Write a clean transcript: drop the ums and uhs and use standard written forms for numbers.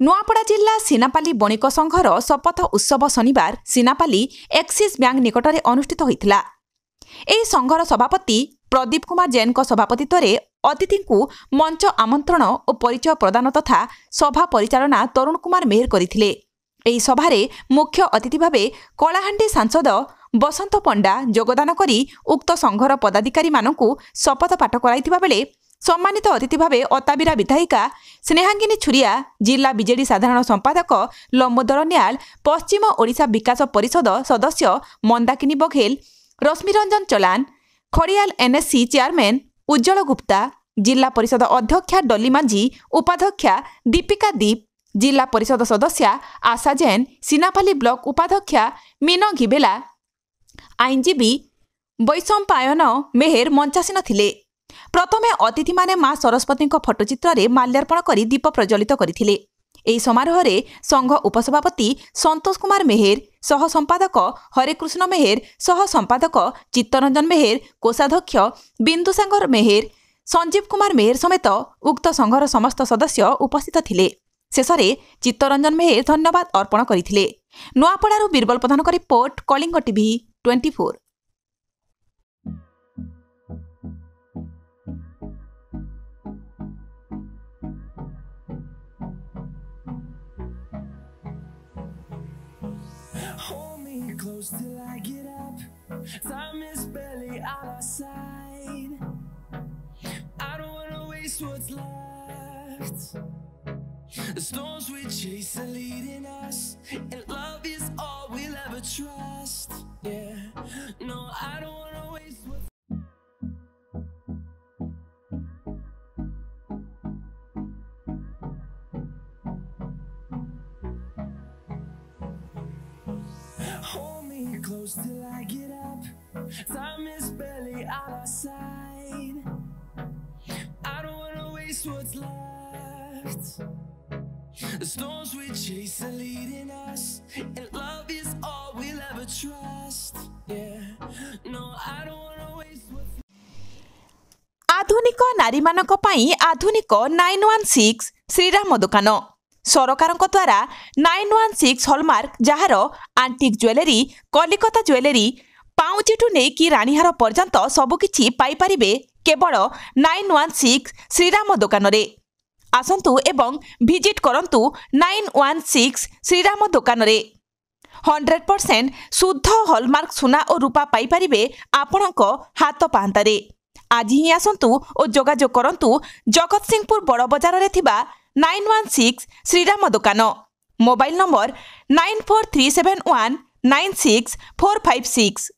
नुआपड़ा जिला सिनापाली बणिक संघर शपथ उत्सव शनिवार सिनापाली एक्सिस बैंक निकट में अनुष्ठित होता। यह संघर सभापति प्रदीप कुमार जैन सभापतित्व में अतिथि को मंच आमंत्रण और परिचय प्रदान तथा सभा परिचालना तरुण कुमार मेहर करथिले। एही सभारे मुख्य अतिथि भावे कलाहांडी सांसद बसंत पंडा योगदान करी उक्त संघर पदाधिकारी मानकु शपथ पाठ कराइथिबा बेले सम्मानित अतिथि भावे अताबिरा विधायिका स्नेहांगिनी छुरिया, जिला बीजेडी साधारण संपादक लंबोदर न्याल, पश्चिम ओडिशा विकास परिषद सदस्य मंदाकिनी बघेल, रश्मिरंजन चलान, खड़ियाल एनएससी चेयरमैन उज्जवल गुप्ता, जिला परिषद अध्यक्षा डली मांझी, उपाध्यक्षा दीपिका दीप, जिला परिषद सदस्या आशा जैन, सिनापाली ब्लॉक उपाध्यक्षा मीन घिबेला, आईनजीवी वैशंपायन मेहर मंचासीन थिले। प्रथमे अतिथि माने मां सरस्वती फटोचित्र रे माल्यार्पण करी दीप प्रज्वलित करथिले। एही समारोह रे संघ उपसभापति संतोष कुमार मेहर, सह संपादक हरेकृष्ण मेहर, सह संपादक चित्तरंजन मेहर, कोषाध्यक्ष बिंदुसागर मेहर, संजीव कुमार मेहर समेत उक्त संघर समस्त सदस्य उपस्थित थिले। शेषरे चित्तरंजन मेहर धन्यवाद अर्पण करथिले। नुआपड़ारू बीरबल प्रधान का report, Kalinga TV 24। Hold me close till I get up. Time is barely on our side. I don't wanna waste what's left. The storms we chase are leading us, and love is all we'll ever trust. Yeah, no, I don't wanna waste what's Hold me close till I get up. Time is barely on our side. I don't wanna waste what's left. The storms we chase are leading us, and love is all we'll ever trust. Yeah, no, I don't wanna waste what's आधुनिक नारी मानक पई आधुनिक 916 श्रीराम दुकान सरकार द्वारा 916 hallmark jar आंटिक jewellery, Kolkata jewellery, पाउचिठू नेकी रानीहार पर्यंत सबकिछि पाई परिबे केवल 916 श्रीराम दुकान रे। आसंतु एवं विजिट करंतु 916 श्रीराम दुकान रे। 100% शुद्ध हॉलमार्क सुना और रूपा पाई परिबे आपणक हाथ पांतारे। आज ही आसंतु और जोगाजोग करंतु जगत सिंहपुर बड़ बजार रे थिबा 916 श्रीराम दुकान। Mobile number 9437196456।